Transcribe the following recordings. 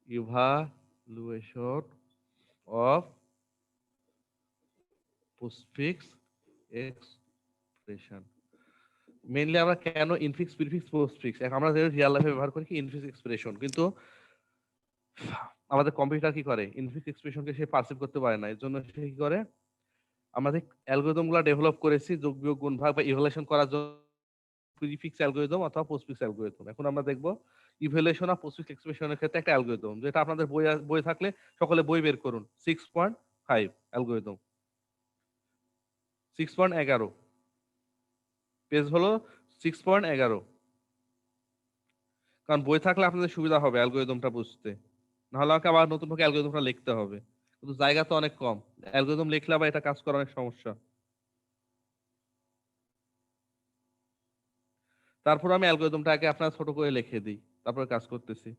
Evaluation of postfix expression. Mainly আমরা কেন infix, prefix, postfix, আমরা রিয়েল লাইফে ব্যবহার করি কি ইনফিক্স এক্সপ্রেশন, কিন্তু আমাদের কম্পিউটার কি করে ইনফিক্স এক্সপ্রেশনকে সে পারসিভ করতে পারে না। এর জন্য সে কি করে, আমাদের অ্যালগরিদম গুলো ডেভেলপ করেছি যোগ বিয়োগ গুণ ভাগ বা ইভালুয়েশন করার জন্য প্রিফিক্স অ্যালগরিদম অথবা পোস্টফিক্স অ্যালগরিদম। এখন আমরা দেখবো ইভ্যালুয়েশন অফ পোস্টফিক্স এক্সপ্রেশনের ক্ষেত্রে একটা অ্যালগরিদম, যেটা আপনাদের বই থাকলে সকলে বই বের করুন। 6.5 অ্যালগরিদম, 6.11 পেজ হলো 6.11। কারণ বই থাকলে আপনাদের সুবিধা হবে অ্যালগরিদমটা বুঝতে, নাহলে আমাকে আবার নতুন করে অ্যালগরিদমটা লিখতে হবে, কিন্তু জায়গা তো অনেক কম, অ্যালগরিদম লিখলে আবার এটা কাজ করা অনেক সমস্যা। তারপর আমি অ্যালগরিদমটাকে আপনার ছোট করে লিখে দিই, তারপরে কাজ করতেছি।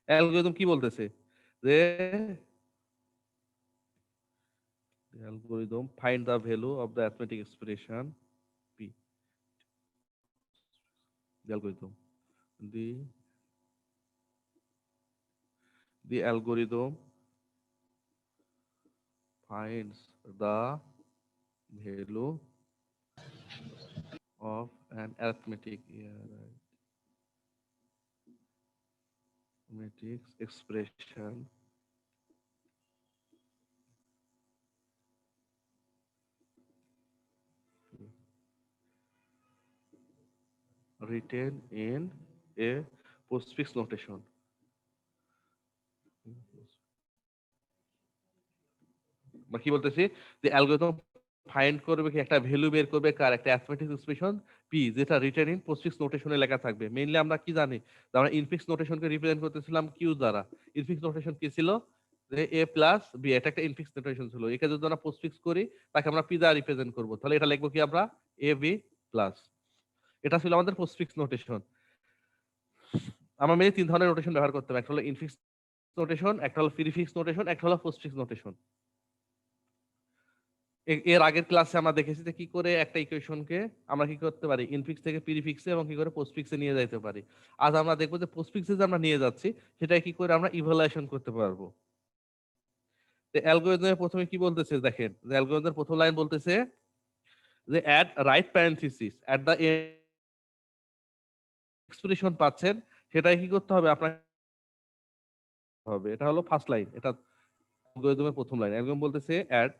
অ্যালগরিদম কি বলতেছে যে algorithm find the value of the arithmetic expression p, the algorithm, the the algorithm finds the value of an arithmetic expression written in a postfix notation. বা কি বলতেছি, যে অ্যালগরিদম ফাইন্ড করবে কি একটা ভ্যালু বের করবে কার একটা অ্যারিথমেটিক এক্সপ্রেশন পি, যেটা রিটেন ইন পোস্টফিক্স নোটেশনে লেখা থাকবে। মেইনলি আমরা কি জানি, যে আমরা ইনফিক্স নোটেশনকে রিপ্রেজেন্ট করতেছিলাম কিউ দ্বারা। ইনফিক্স নোটেশন কি ছিল, যে এ প্লাস বি, এটা একটা ইনফিক্স নোটেশন ছিল। একে যদি আমরা পোস্টফিক্স করি তাকে আমরা পি দ্বারা রিপ্রেজেন্ট করবো, তাহলে এটা লিখবো কি আমরা এ বি প্লাস। এটা ছিল আমাদের পোস্টফিক্স নোটেশন। আমরা মেইনলি তিন ধরনের নোটেশন ব্যবহার করতাম, একটা হলো ইনফিক্স নোটেশন, একটা হলো প্রিফিক্স নোটেশন, একটা হলো পোস্টফিক্স নোটেশন। এর আগের ক্লাসে আমরা দেখেছি যে কি করে একটা ইকুয়েশনকে আমরা কি করতে পারি ইনফিক্স থেকে প্রিফিক্সে এবং কি করে পোস্টফিক্সে নিয়ে যাইতে পারি। আজ আমরা দেখবো যে পোস্টফিক্সে যে আমরা নিয়ে যাচ্ছি সেটা কি করে আমরা ইভালুয়েশন করতে পারবো। তো অ্যালগরিদমের প্রথমে কি বলতেছে দেখেন, যে অ্যালগরিদমের প্রথম লাইন বলতেছে যে add right parenthesis at the expression পাচ্ছেন, সেটাই কি করতে হবে আপনার হবে। এটা হলো ফার্স্ট লাইন, এটা অ্যালগরিদমের প্রথম লাইন। অ্যালগরিদম বলতেছে অ্যাড,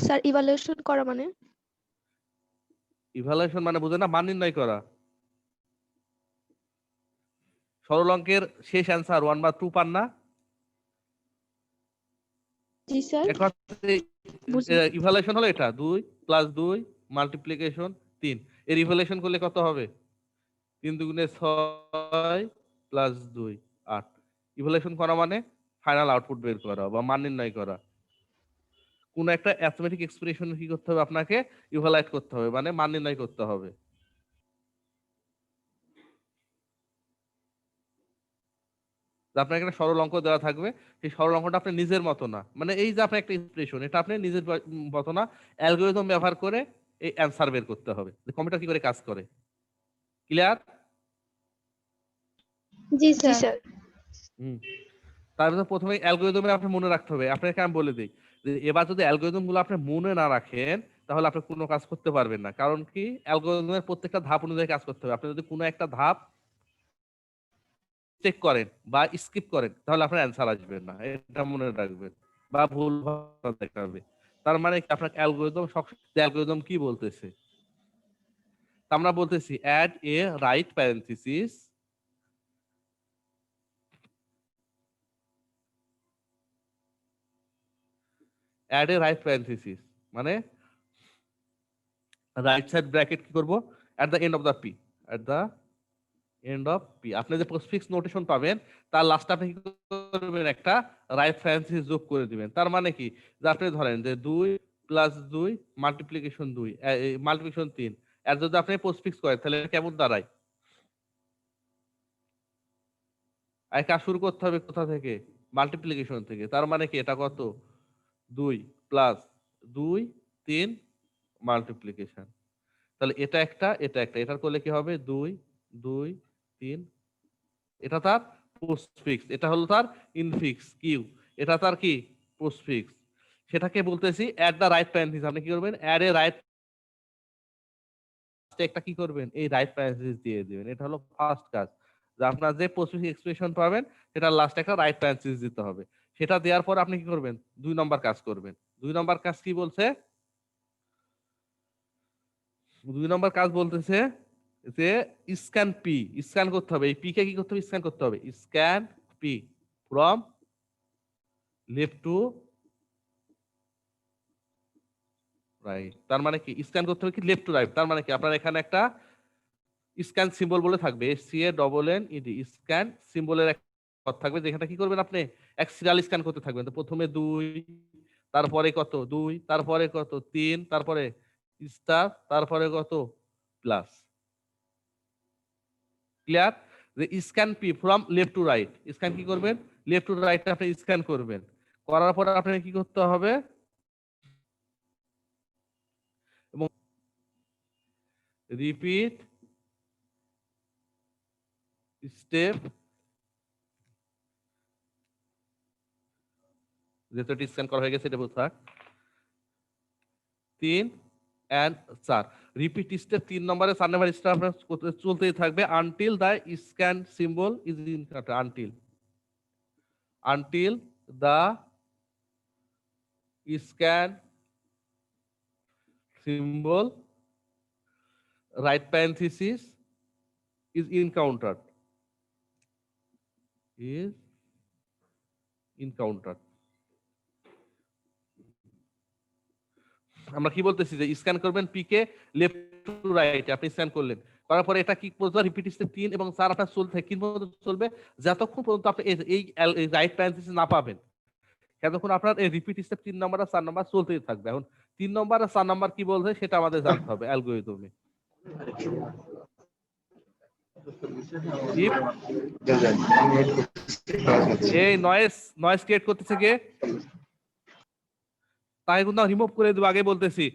স্যার ইভালুয়েশন করা মানে? ইভালুয়েশন মানে বুঝে না, মান নির্ণয় করা। সরল অঙ্কের শেষ অ্যান্সার 1 বা 2 পান না, জি স্যার। ইভালুয়েশন হলো এটা 2 প্লাস 2 মাল্টিপ্লিকেশন 3, এর ইভালুয়েশন করলে কত হবে, 3 দুগুণে 6 প্লাস 2 8। ইভালুয়েশন করা মানে ফাইনাল আউটপুট বের করা বা মান নির্ণয় করা। কোন একটা অ্যারিথমেটিক এক্সপ্রেশন কি করতে হবে আপনাকে ইভালুয়েট করতে হবে, মানে মান নির্ণয় করতে হবে। আপনাকে একটা সরল অঙ্ক দেওয়া থাকবে, সেই সরল অঙ্কটা আপনি নিজের মতো না, মানে এই যে আপনার একটা এক্সপ্রেশন, এটা আপনি নিজের মতো না, অ্যালগরিদম ব্যবহার করে এই অ্যান্সার বের করতে হবে, যে কম্পিউটার কি করে কাজ করে। ক্লিয়ার? জি স্যার। হুম। তারপরে প্রথমে অ্যালগরিদমে আপনি মনে রাখতে হবে। আপনাকে আমি বলে দিই যে এবার যদি অ্যালগরিদম গুলো আপনি মনে না রাখেন তাহলে আপনি কোনো কাজ করতে পারবেন না। কারণ কি, অ্যালগরিদমের প্রত্যেকটা ধাপ অনুযায়ী কাজ করতে হবে। আপনি যদি কোনো একটা ধাপ চেক করেন বা স্কিপ করেন তাহলে আপনার অ্যান্সার আসবে না, এটা মনে রাখবেন, বা ভুল দেখাবে। তার মানে কি আপনার অ্যালগরিদম অ্যালগরিদম কি বলতেছে, আমরা বলতেছি add a right parenthesis add a right parenthesis মানে রাইট সাইড ব্র্যাকেট কি করব at the end of the P, at the end of P আপনি যে পোস্টফিক্স নোটেশন পাবেন তার লাস্টে আপনি কি করবেন একটা রাইট প্যারেনথিসিস যোগ করে দিবেন। তার মানে কি, যে আপনি ধরেন যে 2 প্লাস 2 মাল্টিপ্লিকেশন 2 মাল্টিপ্লিকেশন 3, এর যদি আপনি পোস্টফিক্স করেন তাহলে কেমন দাঁড়ায়। আর কাজ শুরু করতে হবে কোথা থেকে, মাল্টিপ্লিকেশন থেকে। তার মানে কি এটা কত, 2 প্লাস 2 3 মাল্টিপ্লিকেশন। তাহলে এটা একটা, এটা একটা, এটার করলে কি হবে 2 2 3, এটা তার পোস্টফিক্স, এটা হলো তার ইনফিক্স কিউ, এটা তার কি পোস্টফিক্স। সেটাকে বলতেছি অ্যাট দ্য রাইট প্যারেন্থিস। আপনি কি করবেন, অ্যাড এ রাইট, একটা কি করবেন, এই রাইট প্যারেন্থিস দিয়ে দিবেন। এটা হলো ফার্স্ট কাজ, যে আপনার যে পোস্টফিক্স এক্সপ্রেশন পাবেন সেটা লাস্টে একটা রাইট প্যারেন্থিস দিতে হবে। সেটা দেওয়ার পর আপনি কি করবেন, 2 নম্বর কাজ করবেন। 2 নম্বর কাজ কি বলছে, 2 নম্বর কাজ বলতেছে যে স্ক্যান পি, স্ক্যান করতে হবে, এই পি কে কি করতে হবে, স্ক্যান করতে হবে। Scan P from left to right. তার মানে কি স্ক্যান করতে হবে কি লেফট টু রাইট, তার মানে কি আপনার এখানে একটা স্ক্যান সিম্বল বলে থাকবে, SCANNED, স্ক্যান সিম্বলের একটা পথ থাকবে, যেখানে কি করবেন আপনি এক সিরিয়াল স্ক্যান করতে থাকবেন। তো প্রথমে 2, তারপরে কত 2, তারপরে কত 3, তারপরে স্টার, তারপরে কত প্লাস। ক্লিয়ার? যে scan P from left to right, scan কি করবেন, লেফট টু রাইট আপনি স্ক্যান করবেন। করার পরে আপনাকে কি করতে হবে, এবং রিপিট স্টেপ, যেহেতু এটি স্ক্যান করা হয়ে গেছে এটা থাক, 3 and 4 রিপিট স্টেপ 3 নম্বরে 4 নম্বর স্টেপ আপনার চলতেই থাকবে until the scan symbol is encounter, until the scan symbol right parenthesis is encountered, is encountered। আমরা কি বলতেছি যে স্ক্যান করবেন P K left to right, আপনি স্ক্যান করলেন, করার পরে এটা কি বলতে রিপিট স্টেপ 3 এবং 4 আপনার চলতে থাকে, কি পর্যন্ত চলবে, যতক্ষণ পর্যন্ত আপনি এই রাইট প্যারেন্থেসিস না পাবেন, ততক্ষণ আপনার এই রিপিট স্টেপ 3 নম্বর আর 4 নম্বর চলতেই থাকবে। এখন 3 নম্বর আর 4 নম্বর কি বলছে সেটা আমাদের জানতে হবে অ্যালগরিদমে। এই নয়েজ ক্রিয়েট করতেছে কে, তাই কিন্তু রিমুভ করে দেবো, আগে বলতেছি।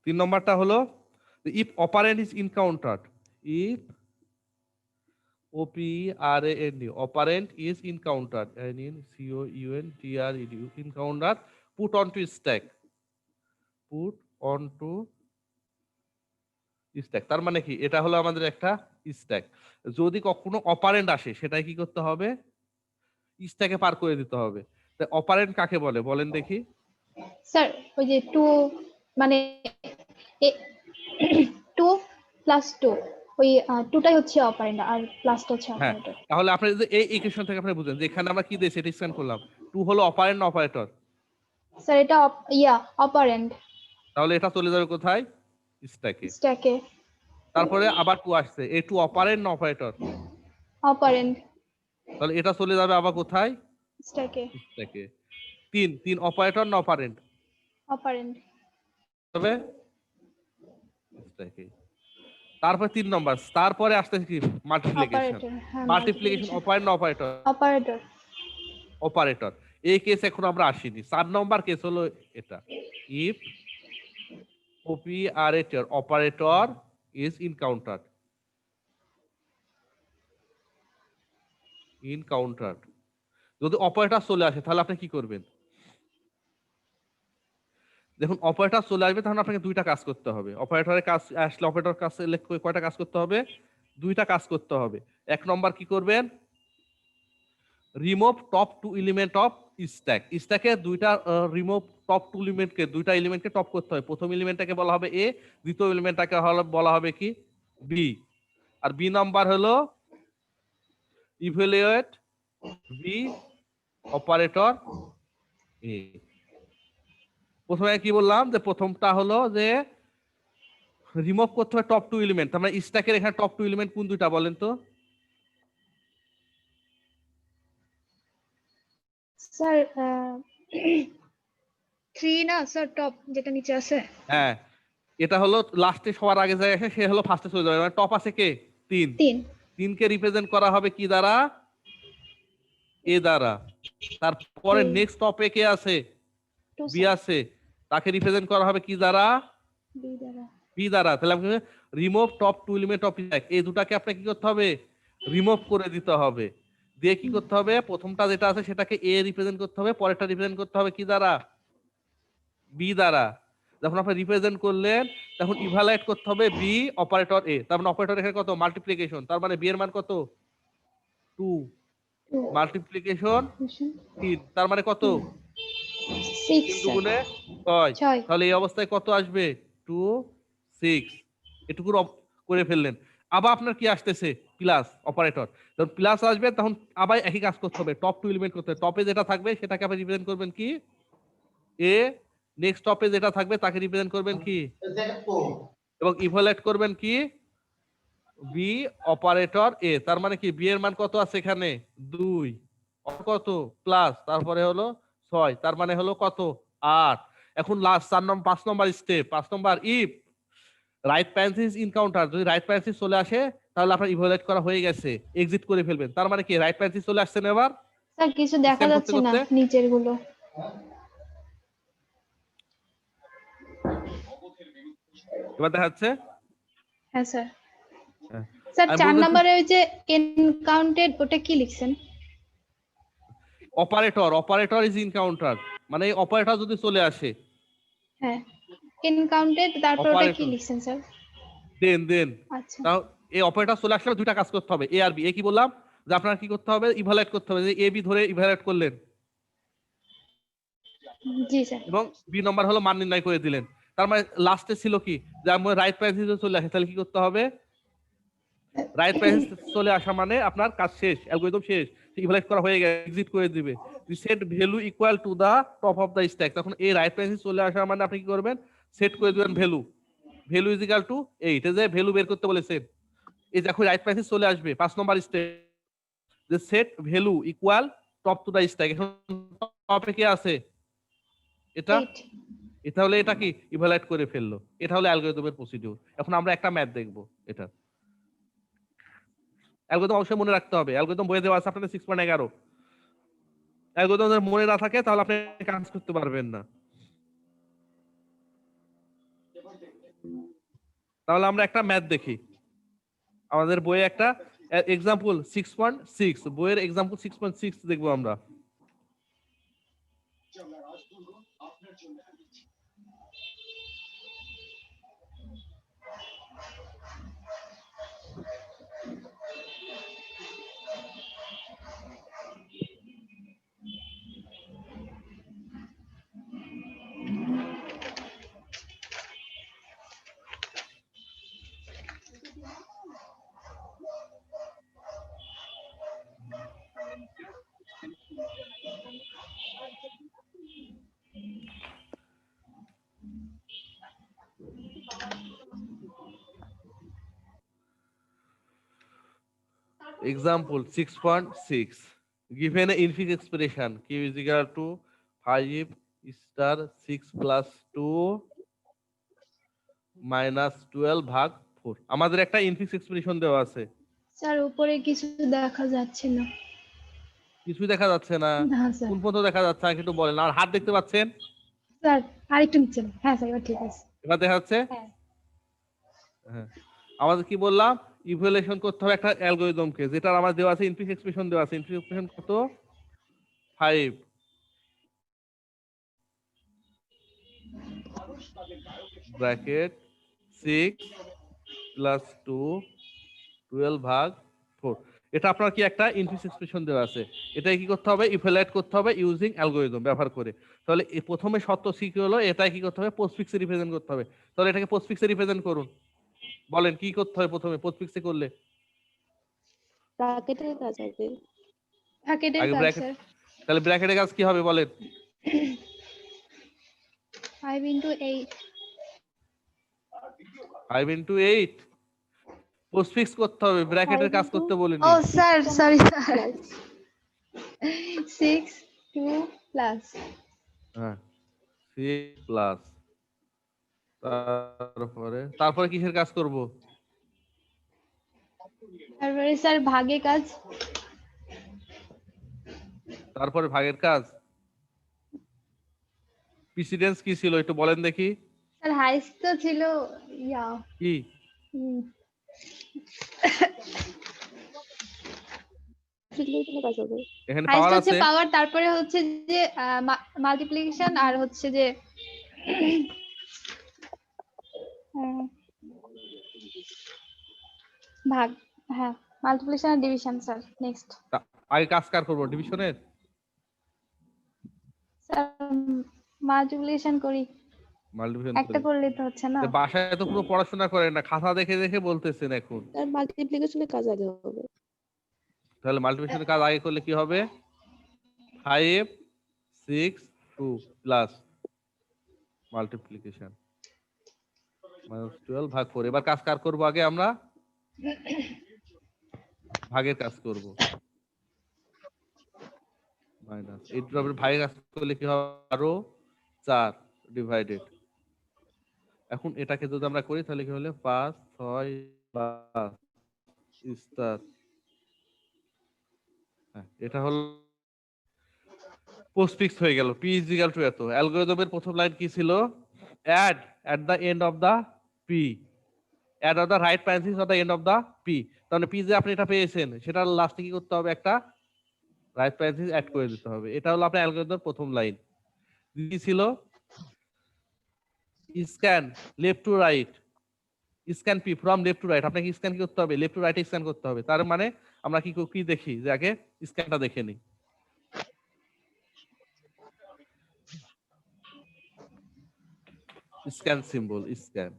তিন নম্বরটা হলো if operand is encountered, if OPERAND operand is encountered, COUNTRED encounter, put on to stack, put on to stack. তার মানে কি এটা হলো আমাদের একটা স্ট্যাক, যদি কখনো অপারেন্ট আসে সেটাই কি করতে হবে, স্ট্যাকে পার করে দিতে হবে। অপারেন্ট কাকে বলে বলেন দেখি, স্যার ওই যে 2 মানে 2 প্লাস 2, ওই 2টাই হচ্ছে অপারেন্ড আর প্লাসটা হচ্ছে হ্যাঁ, অপারেটর। তাহলে আপনি যদি এই ইকুয়েশন থেকে আপনি বুঝেন যে এখানে আমরা কি দিয়েছি, এটা স্ক্যান করলাম, 2 হলো অপারেন্ট না অপারেটর, স্যার এটা অপারেন্ড, তাহলে এটা চলে যাবে কোথায়, স্ট্যাকে। স্ট্যাকে। তারপরে আবার 2 আসছে, এই 2 অপারেন্ট না অপারেটর, অপারেন্ড, তাহলে এটা চলে যাবে আবার কোথায়, স্ট্যাকে। স্ট্যাকে। 3 অপারেটর না অপারেন্ট, অপারেন্ড, তবে স্ট্যাকে। তারপর 3 নম্বর, তারপরে আসছে কি মাল্টিপ্লিকেশন, অপারেটর। হ্যাঁ, মাল্টিপ্লিকেশন অপারেন্ট না অপারেটর, অপারেটর। অপারেটর। এই কেস এখন আমরা আসিনি। 4 নম্বর কেস হলো এটা, ইফ OPERATOR অপারেটর ইজ ইনকাউন্টার্ড, যদি অপারেটর চলে আসে তাহলে আপনি কি করবেন, দেখুন অপারেটর চলে আসবে তখন আপনাকে 2টা কাজ করতে হবে। অপারেটরের কাজ আসলে অপারেটর কাজ কয়টা কাজ করতে হবে, 2টা কাজ করতে হবে। 1 নম্বর কি করবেন, remove top 2 element of stack, স্ট্যাকে 2টা রিমুভ টপ 2 এলিমেন্টকে, 2টা এলিমেন্টকে টপ করতে হয়। প্রথম এলিমেন্টটাকে বলা হবে এ, দ্বিতীয় এলিমেন্টটাকে বলা হবে কি বি। আর বি নাম্বার হলো ইভ্যালুয়েট বি অপারেটর এ। প্রথমে কি বললাম যে প্রথমটা হলো যে রিমুভ করতে হবে টপ 2 এলিমেন্ট, তার মানে স্ট্যাকের এখানে টপ 2 এলিমেন্ট কোন দুইটা বলেন তো, স্যার 3 না স্যার, টপ যেটা নিচে আছে। হ্যাঁ এটা হলো লাস্টে সবার আগে যায় আসে, সে হলো ফার্স্টে চলে যাবে, মানে টপ আছে কে 3, 3 কে রিপ্রেজেন্ট করা হবে কি দ্বারা, এ দ্বারা। তারপরে নেক্সট টপে কে আছে, বি আছে, তাকে রিপ্রেজেন্ট করা হবে কি দ্বারা? বি দ্বারা। বি দ্বারা। তাহলে আমি remove top two element of এক, এই দুটাকে আপনাকে কি করতে হবে? রিমুভ করে দিতে হবে। দিয়ে কি করতে হবে? প্রথমটা যেটা আছে সেটাকে এ রিপ্রেজেন্ট করতে হবে, পরেরটা রিপ্রেজেন্ট করতে হবে কি দ্বারা? বি দ্বারা। যখন আপনি রিপ্রেজেন্ট করলেন তখন ইভালুয়েট করতে হবে বি অপারেটর এ। তার মানে অপারেটর এখানে কত? মাল্টিপ্লিকেশন। তার মানে বি এর মান কত? 2 মাল্টিপ্লিকেশন 3, তার মানে কত? 6 3 দুগুণে 6। 6। তাহলে এই অবস্থায় কত আসবে? 2 6। এটুকু করে ফেললেন। আবার আপনার কি আসতেছে? Plus operator. যখন প্লাস আসবে তখন আবার একই কাজ করতে হবে, টপ টু এলিমেন্ট করতে হবে। টপে যেটা থাকবে সেটাকে আপনি রিপ্রেজেন্ট করবেন কি? এ। নেক্সট টপে যেটা থাকবে তাকে রিপ্রেজেন্ট করবেন কি? এবং ইভালুয়েট করবেন কি? বি অপারেটর এ। তার মানে কি বি এর মান কত আছে এখানে? 2। কত? প্লাস, তারপরে হলো 6, তার মানে হলো কত? 8। এখন last 5 number step, 5 number if right প্যারেন্থিস encounter, যদি রাইট প্যারেন্থিস চলে আসে তাহলে আপনার ইভালুয়েট করা হয়ে গেছে, এক্সিট করে ফেলবেন। তার মানে কি রাইট প্যারেন্থিস চলে আসছে না? এবার স্যার কিছু দেখা স্ক্যান করতে যাচ্ছে না করতে নিচের গুলো। এবার দেখা যাচ্ছে। হ্যাঁ স্যার। হ্যাঁ। স্যার আমি 4 বলতেছি নম্বরে ওই যে এনকাউন্টেড ওটা কি লিখছেন? অপারেটর ইজ ইনকাউন্টার, মানে অপারেটর যদি চলে আসে। হ্যাঁ এনকাউন্টেড, তারপর ওটা কি অপারেটর লিখছেন স্যার? দেন আচ্ছা তাও এই অপারেটর চলে আসলে দুইটা কাজ করতে হবে, এ আর বি। এ কি বললাম? যে আপনার কি করতে হবে? ইভালুয়েট করতে হবে। যে এ বি ধরে ইভালুয়েট করলেন জি স্যার। এবং বি নম্বর হলো মান নির্ণয় করে দিলেন। তার মানে লাস্টে ছিল কি? যে আমার রাইট প্যারেন্থিসে চলে আসে, তাহলে কি করতে হবে? রাইট প্যারেন্থিস চলে আসা মানে আপনার কাজ শেষ, অ্যালগরিদম শেষ, ইভালুয়েট করা হয়ে গেছে, এক্সিট করে দিবে। Set value equal to the top of the stack. তখন এই রাইট প্যারেন্থিস চলে আসা মানে আপনি কি করবেন? সেট করে দিবেন ভ্যালু ইজ ইকুয়াল টু 8। এই যে ভ্যালু বের করতে বলেছেন, এই দেখো রাইট প্যারেন্থিস চলে আসবে 5 নম্বর স্টেপ, যে set value equal top to the stack. এখন টপে কি আছে? এটা 8। এটা হলে এটা কি ইভালুয়েট করে ফেললো। এটা হলো অ্যালগরিদমের প্রসিডিউর। এখন আমরা একটা ম্যাথ দেখব। এটা অ্যালগরিদম অবশ্যই মনে রাখতে হবে। অ্যালগরিদম বইয়ে দেওয়া আছে আপনাদের 6.11। অ্যালগরিদম যদি মনে না থাকে তাহলে আপনি কাজ করতে পারবেন না। তাহলে আমরা একটা ম্যাথ দেখি। আমাদের বইয়ে একটা এক্সাম্পল 6.6, বইয়ের এক্সাম্পল 6.6 দেখবো আমরা। Example 6.6. Given an infix expression q is equal to 5 star 6 plus 2 minus 12 ভাগ 4। আমাদের একটা ইনফিক্স এক্সপ্রেশন দেওয়া আছে। স্যার উপরে কিছু দেখা যাচ্ছে না। কিছুই দেখা যাচ্ছে না? না স্যার। কোন পর্যন্ত দেখা যাচ্ছে আমাকে একটু বলেন। আর হাত দেখতে পাচ্ছেন? স্যার আরেকটু নিচে। হ্যাঁ স্যার এবার ঠিক আছে। এবার দেখা যাচ্ছে? হ্যাঁ হ্যাঁ। আমাদের কি বললাম? ইভ্যালুয়েশন করতে হবে একটা অ্যালগরিদমকে, যেটা আমার দেওয়া আছে ইনফিক্স এক্সপ্রেশন দেওয়া আছে। ইনফিক্স এক্সপ্রেশন কত? 5 ব্র্যাকেট 6 প্লাস 2 12 ভাগ 4। এটা আপনার কি একটা ইনফিক্স এক্সপ্রেশন দেওয়া আছে। এটাই কি করতে হবে? ইভ্যালুয়েট করতে হবে ইউজিং অ্যালগরিদম ব্যবহার করে। তাহলে এই প্রথমে শর্ত সি কি হলো? এটাই কি করতে হবে? পোস্টফিক্সে রিপ্রেজেন্ট করতে হবে। তাহলে এটাকে পোস্টফিক্সে রিপ্রেজেন্ট করুন। বলেন কি করতে হবে প্রথমে পোস্টফিক্সে করলে? ব্র্যাকেটের কাজ হবে। ব্র্যাকেটের আগে কাজ ব্র্যাকেট, স্যার। তাহলে ব্র্যাকেটের কাজ কি হবে বলেন? 5 into 8। 5 into 8 পোস্টফিক্স করতে হবে, ব্র্যাকেটের কাজ করতে বলিনি। ও স্যার সরি স্যার 6 2 প্লাস হ্যাঁ 6 প্লাস, তারপরে কিসের কাজ করব? তারপরে স্যার ভাগে কাজ। তারপরে ভাগের কাজ। P প্রিসিডেন্স কি ছিল একটু বলেন দেখি। স্যার হাইস্ট তো ছিল ইয়া কি শিখলেই তো কাজ হবে। এখানে হাইস্ট পাওয়ার হচ্ছে আছে? পাওয়ার, তারপরে হচ্ছে যে মাল্টিপ্লিকেশন, আর হচ্ছে যে আহ, ভাগ। হ্যাঁ, মাল্টিপ্লিকেশন আর ডিভিশন স্যার। নেক্সট আগে কাজ কার করবো ডিভিশনের? স্যার মাল্টিপ্লিকেশন করি, মাল্টিপ্লিকেশন একটা করি। করলে তো হচ্ছে না। বাসায় তো পুরো পড়াশোনা করেন না, খাতা দেখে দেখে বলতেছেন এখন। তার মাল্টিপ্লিকেশনের কাজ আগে হবে। তাহলে মাল্টিপ্লিকেশনের কাজ আগে করলে কি হবে? 5 6 2 প্লাস মাল্টিপ্লিকেশন -12 ভাগ 4। এবার কাজ কার করব? আগে আমরা ভাগের কাজ করব। মাইনাস এই দুটো ভাগের কাজ করলে কি হবে? 4 ডিভাইডেড। এখন এটাকে যদি আমরা করি তাহলে কি হলো 5 6 5 স্টার। হ্যাঁ, এটা হলো পোস্টফিক্স হয়ে গেল। p is equal to এত। অ্যালগরিদমের প্রথম লাইন কি ছিল? add at the end of the p, add of the right parenthesis at the end of the p। তাহলে p যে আপনি এটা পেয়েছেন সেটার লাস্টে কি করতে হবে? একটা রাইট প্যারেন্থেসিস অ্যাড করে দিতে হবে। এটা হলো আপনার অ্যালগরিদমের প্রথম লাইন। কি ছিল? Scan left to right, scan P from left to right. আপনাকে স্ক্যান কি করতে হবে? লেফট টু রাইটে স্ক্যান করতে হবে। তার মানে আমরা কি কি দেখি যে আগে স্ক্যানটা দেখে নিই। Scan symbol, scan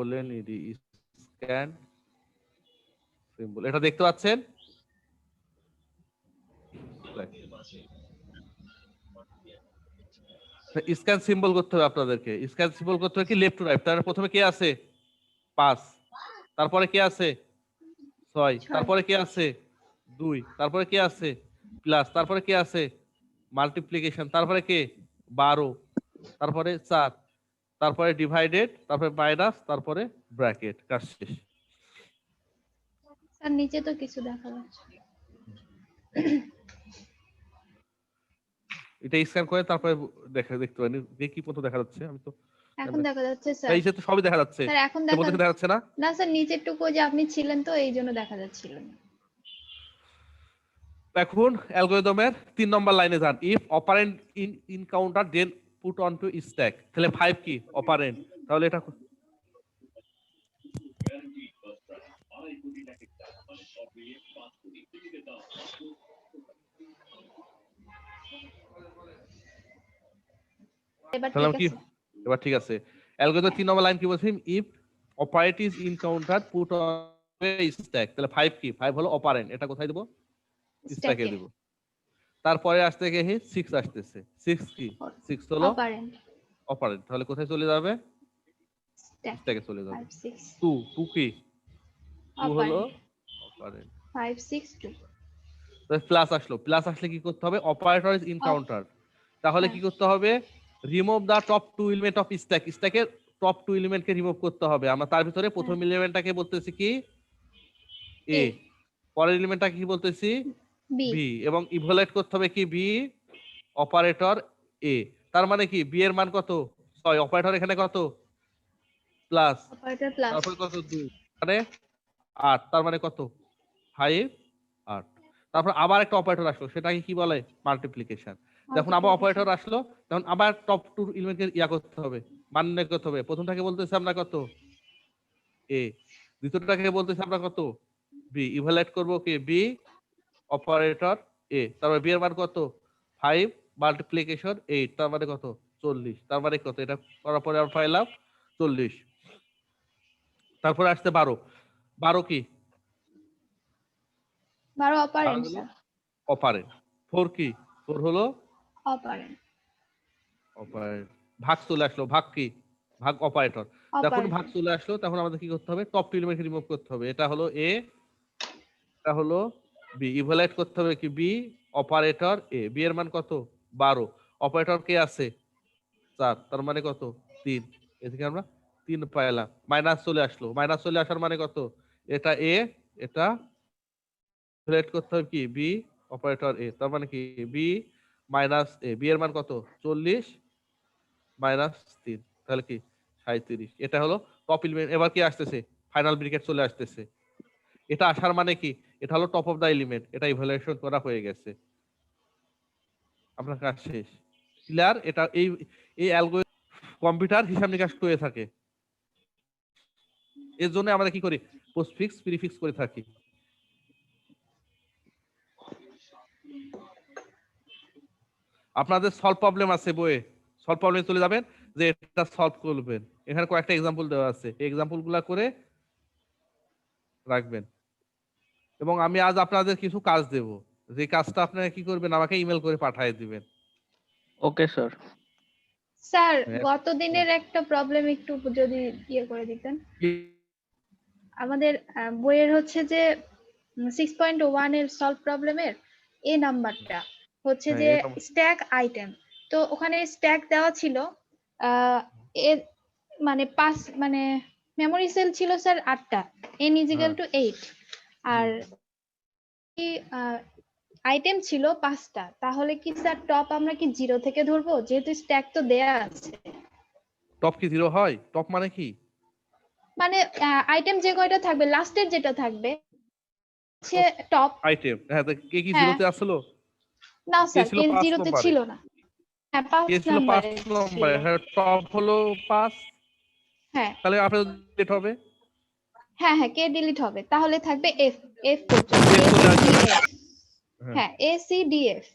CANNED, scan symbol. এটা দেখতে পাচ্ছেন? স্ক্যান সিম্বল করতে হবে আপনাদেরকে। স্ক্যান সিম্বল করতে হবে কি লেফট টু রাইট। তার প্রথমে কে আছে? 5, তারপরে কে আছে? 6, তারপরে কে আছে? 2, তারপরে কে আছে? প্লাস, তারপরে কে আছে? মাল্টিপ্লিকেশন, তারপরে কে? 12, তারপরে 4, তারপরে ডিভাইডেড, তারপরে মাইনাস, তারপরে ব্র্যাকেট। কাজ শেষ। স্যার নিচে তো কিছু দেখা যাচ্ছে। এটা স্ক্যান করে তারপরে দেখতে পারেন যে কি মতো দেখা যাচ্ছে। আমি তো এখন দেখা যাচ্ছে স্যার। এই যে তো সবই দেখা যাচ্ছে। স্যার এখন এর মধ্যে দেখা যাচ্ছে না? না স্যার, নিচের টুকু যে আপনি ছিলেন তো এই জন্য দেখা যাচ্ছিল না। এখন অ্যালগরিদমের 3 নম্বর লাইনে যান। If operand encounter then put on to stack. তাহলে 5 কি? অপারেন্ট। তাহলে এটা এবার তাহলে ঠিক কি? আছে। এবার ঠিক আছে। অ্যালগরিদমের 3 নম্বর লাইন কি বলছে? If operate is encounter put on stack. তাহলে 5 কি? 5 হলো অপারেন্ট। এটা কোথায় দেব? স্ট্যাকে দেব। তারপরে আসতে গিয়ে 6 আসতেছে। 6 কি? 6 হলো অপারেন্ট। অপারেন্ট। তাহলে কোথায় চলে যাবে? স্ট্যাকে চলে যাবে। 5 6 2 কি? 2 হলো অপারেন্ট। অপারেন্ট। 5 6 2। প্লাস আসলো। প্লাস আসলে কি করতে হবে? Operator is encounter. তাহলে কি করতে হবে? Remove the top 2 element of stack. স্ট্যাকের টপ 2 এলিমেন্টকে রিমুভ করতে হবে। আমরা তার ভিতরে প্রথম এলিমেন্টটাকে বলতেছি কি? এ। পরের এলিমেন্টটাকে কি বলতেছি? বি। এবং ইভালুয়েট করতে হবে কি? বি অপারেটর এ। তার মানে কি? বি এর মান কত? 6। অপারেটর এখানে কত? প্লাস। Operator plus. তারপর কত? 2 মানে 8। তার মানে কত? 5 8। তারপর আবার একটা অপারেটর আসলো, সেটাকে কি বলে? মাল্টিপ্লিকেশন। যখন আবার অপারেটর আসলো তখন আবার টপ 2 এলিমেন্টকে ইয়া করতে হবে, মান নির্ণয় করতে হবে। প্রথমটাকে বলতেছি আমরা কত? এ। দ্বিতীয়টাকে বলতেছি আমরা কত? বি। ইভালুয়েট করব কি? বি অপারেটর এ। তারপর বি এর মান কত? 5 মাল্টিপ্লিকেশন 8। তার মানে কত? 40। তার মানে কত? এটা করার পরে আমরা পাইলাম 40। তারপর আসছে 12। 12 কি? 12 অপারেন্ট স্যার। অপারেন্ট। 4 কি? 4 হলো অপারেন্ট। অপারেন্ট। ভাগ চলে আসলো। ভাগ কি? ভাগ অপারেটর। যখন ভাগ চলে আসলো তখন আমাদের কি করতে হবে? টপ 2 এলিমেন্টকে রিমুভ করতে হবে। এটা হলো এ, এটা হলো বি। ইভালুয়েট করতে হবে কি? বি অপারেটর এ। বি এর মান কত? 12। অপারেটর কে আছে? 4। তার মানে কত? 3। এদিকে আমরা 3 পাইলাম। মাইনাস চলে আসলো। মাইনাস চলে আসার মানে কত? এটা এ, এটা ইভ্যালুয়েট করতে হবে কি বি অপারেটর এ, তার মানে কি বি মাইনাস এ, বি এর মান কত 40 মাইনাস 3, তাহলে কি 37। এটা হলো টপ এলিমেন্ট। এবার কি আসতেছে ফাইনাল ব্র্যাকেট চলে আসতেছে। এটা আসার মানে কি এটা হলো টপ অফ দা এলিমেন্ট, এটা ইভ্যালুয়েশন করা হয়ে গেছে, আপনার কাজ শেষ। ক্লিয়ার? এটা এই এই অ্যালগরিদম কম্পিউটার হিসাব নিকাশ করে থাকে, এর জন্য আমরা কি করি পোস্টফিক্স প্রিফিক্স করে থাকি। আপনাদের সলভ প্রবলেম আছে বইয়ে, সলভ প্রবলেম চলে যাবেন যে এটা সলভ করবেন, এখানে কয়েকটা এক্সাম্পল দেওয়া আছে, এই এক্সাম্পলগুলো করে রাখবেন। এবং আমি আজ আপনাদের কিছু কাজ দেব, যে কাজটা আপনারা কি করবেন আমাকে ইমেল করে পাঠিয়ে দিবেন। Okay sir. স্যার হ্যাঁ। গত দিনের একটা প্রবলেম একটু যদি ইয়ে করে দিতেন। আমাদের বইয়ের হচ্ছে যে 6.1 এর সলভ প্রবলেমের এ নাম্বারটা হচ্ছে হ্যাঁ, যে এটা স্ট্যাক আইটেম, তো ওখানে স্ট্যাক দেওয়া ছিল এর মানে 5 মানে মেমোরি সেল ছিল স্যার 8টা, n = 8, আর কি আইটেম ছিল 5টা, তাহলে কি স্যার টপ আমরা কি 0 থেকে ধরবো যেহেতু স্ট্যাক তো দেয়া আছে? টপ কি 0 হয়? টপ মানে কি? মানে আইটেম যে কয়টা থাকবে লাস্টের যেটা থাকবে সে টপ। আইটেম, হ্যাঁ, কে কি হ্যাঁ, 0 তে আসলো? না কে স্যার ছিল কে 5 জিরোতে নম্বরে? ছিল না। হ্যাঁ কে 5 ছিল 5 নম্বরে ছিল। নম্বরে? হ্যাঁ, টপ হলো 5, হ্যাঁ তাহলে আপনার ডিলিট হবে। হ্যাঁ হ্যাঁ কে ডিলিট হবে, তাহলে থাকবে এফ, এফ পর্যন্ত এ চলে আসবে। হ্যাঁ, হ্যাঁ এ সি ডি এফ,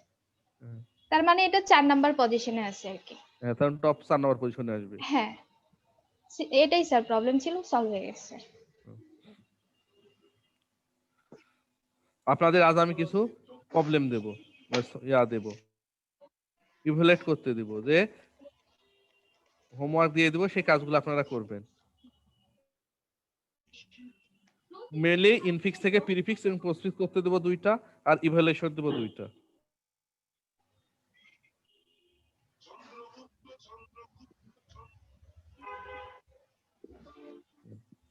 হ্যাঁ, তার মানে এটা 4 নাম্বার পজিশনে আছে আর কি। হ্যাঁ, তখন টপ 4 নম্বর পজিশনে আসবে। হ্যাঁ এটাই স্যার প্রবলেম ছিল, সলভ হয়ে গেছে স্যার। আপনাদের আজ আমি কিছু প্রবলেম দেব, দেব, ইভ্যালুয়েট করতে দিব, যে হোমওয়ার্ক দিয়ে দিব, সেই কাজগুলো আপনারা করবেন। মেনলি ইনফিক্স থেকে প্রিফিক্স এবং পোস্টফিক্স করতে দেব 2টা, আর ইভ্যালুয়েশন দেব 2টা।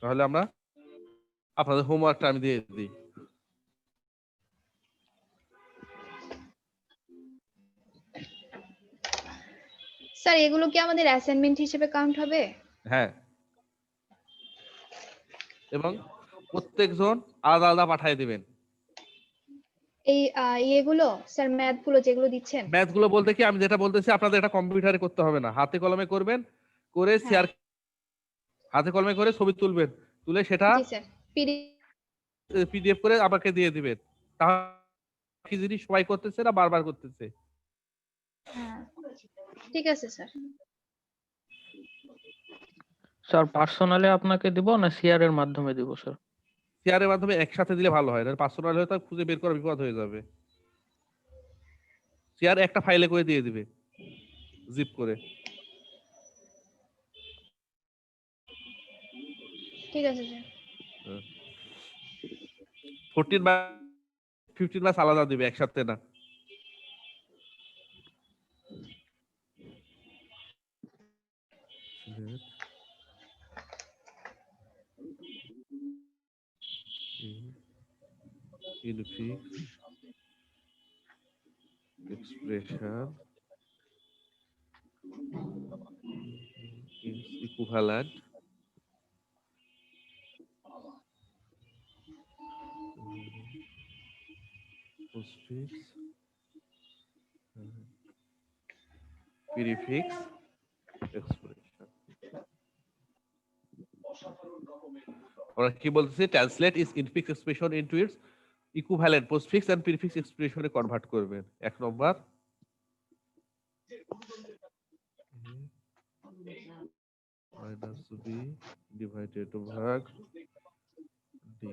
তাহলে আমরা আপনাদের হোমওয়ার্কটা আমি দিয়ে দিই। স্যার এগুলো কি আমাদের অ্যাসাইনমেন্ট হিসেবে কাউন্ট হবে? হ্যাঁ, এবং প্রত্যেকজন আলাদা আলাদা পাঠিয়ে দিবেন। এই ইয়েগুলো স্যার ম্যাথ গুলো যেগুলো দিচ্ছেন? ম্যাথ গুলো বলতে কি আমি যেটা বলতেছি আপনাদের এটা কম্পিউটারে করতে হবে না, হাতে কলমে করবেন, করে হ্যাঁ শেয়ার, হাতে কলমে করে ছবি তুলবেন, তুলে সেটা জি স্যার পিডিএফ করে আমাকে দিয়ে দিবেন। তাহলে কি জিনিস সবাই করতেছে না বারবার করতেছে। হ্যাঁ ঠিক আছে স্যার। স্যার পার্সোনালি আপনাকে দিব না শেয়ার এর মাধ্যমে দিব স্যার? শেয়ারের মাধ্যমে একসাথে দিলে ভালো হয়, পার্সোনাল হলে তো খুঁজে বের করা বিপদ হয়ে যাবে। শেয়ার একটা ফাইলে করে দিয়ে দিবে, জিপ করে। ঠিক আছে স্যার। 14 বা 15 মাস আলাদা দিবে, একসাথে না। expression is equivalent postfix prefix expression। আমরা কি বলতেছি, translate is infix expression into its equivalent postfix and prefix এক্সপ্রেশনে কনভার্ট করবেন। 1 নম্বর মাইনাস বি ডিভাইডেড ভাগ D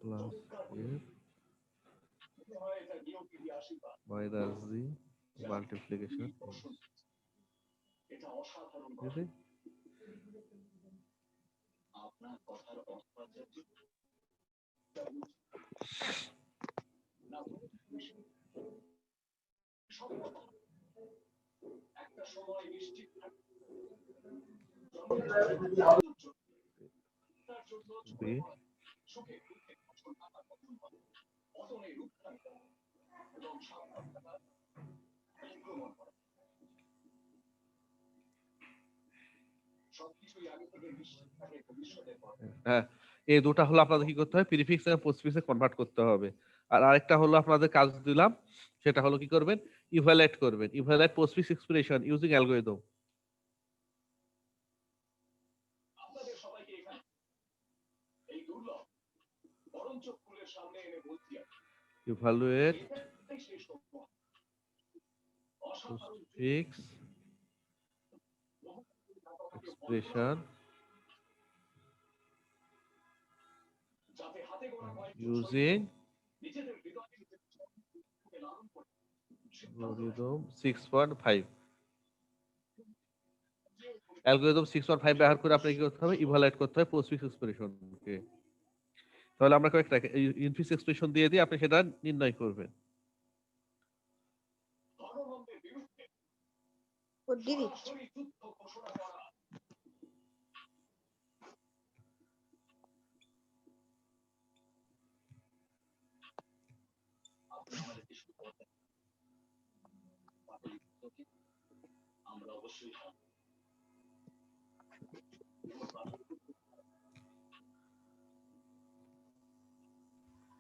plus F minus G multiplication. ঠিক আছে, হ্যাঁ, এই দুটা হলো আপনাদের কি করতে হবে, প্রিফিক্স এবং পোস্টফিক্সে কনভার্ট করতে হবে। আর আরেকটা হলো আপনাদের কাজ দিলাম, সেটা হলো কি করবেন, ইভালুয়েট করবেন, evaluate postfix expression using algorithm. Evaluate postfix expression using algorithm 6.5। Algorithm 6.5 ব্যবহার করে আপনাকে কি করতে হবে, ইভালুয়েট করতে হবে পোস্টফিক্স এক্সপ্রেশনকে। তাহলে আমরা কয়েকটা ইনফিক্স এক্সপ্রেশন দিয়ে দিই, আপনি সেটা নির্ণয় করবেন।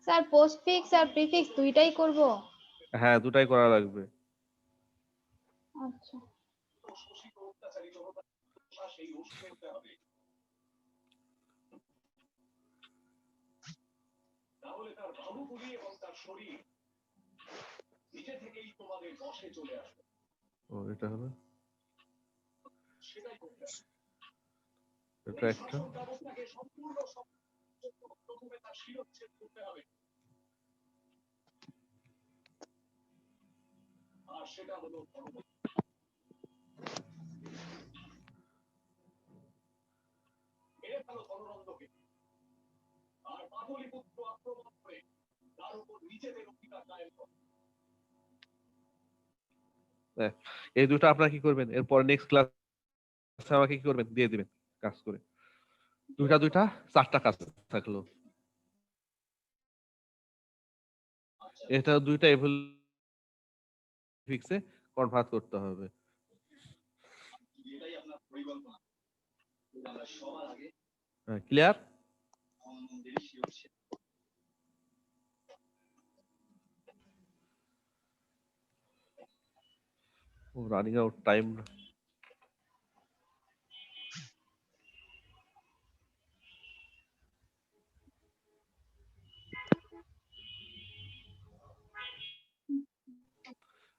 স্যার পোস্টফিক্স আর প্রিফিক্স দুইটাই করব? হ্যাঁ, দুটাই করা লাগবে। আচ্ছা। ও, এটা হলো এটা একটা। হ্যাঁ, এই দুটো আপনারা কি করবেন, এরপর নেক্সট ক্লাসে আমাকে কি করবেন, দিয়ে দিবেন কাজ করে। দুইটা 4টা কাজ থাকলো। এটা দুইটা এভ্যালুয়েটে কনভার্ট করতে হবে। হ্যাঁ, ক্লিয়ার? Running out time.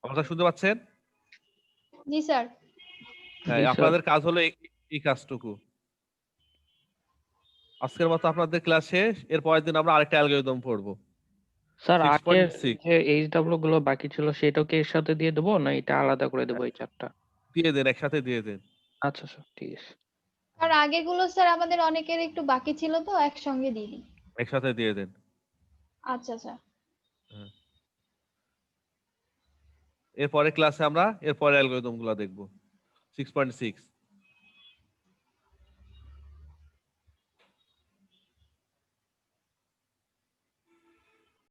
আপনারা শুনতে পাচ্ছেন? জি স্যার। হ্যাঁ, জি স্যার। আপনাদের কাজ হলো এই কাজটুকু। আজকের মতো আপনাদের ক্লাস শেষ। এর পরের দিন আমরা আরেকটা অ্যালগরিদম পড়বো, স্যার আগের 6.6। যে এইচডব্লিউ গুলো বাকি ছিল সেটাও কি এর সাথে দিয়ে দেবো, না এটা আলাদা করে দেবো এই চারটা? দিয়ে দেন, একসাথে দিয়ে দেন। আচ্ছা স্যার, ঠিক আছে। আর আগেগুলো স্যার আমাদের অনেকের একটু বাকি ছিল, তো একসঙ্গে দিয়ে দিই। একসাথে দিয়ে দেন। আচ্ছা স্যার। হ্যাঁ। এরপরে ক্লাসে আমরা এরপরে অ্যালগরিদম গুলো দেখবো, 6.6।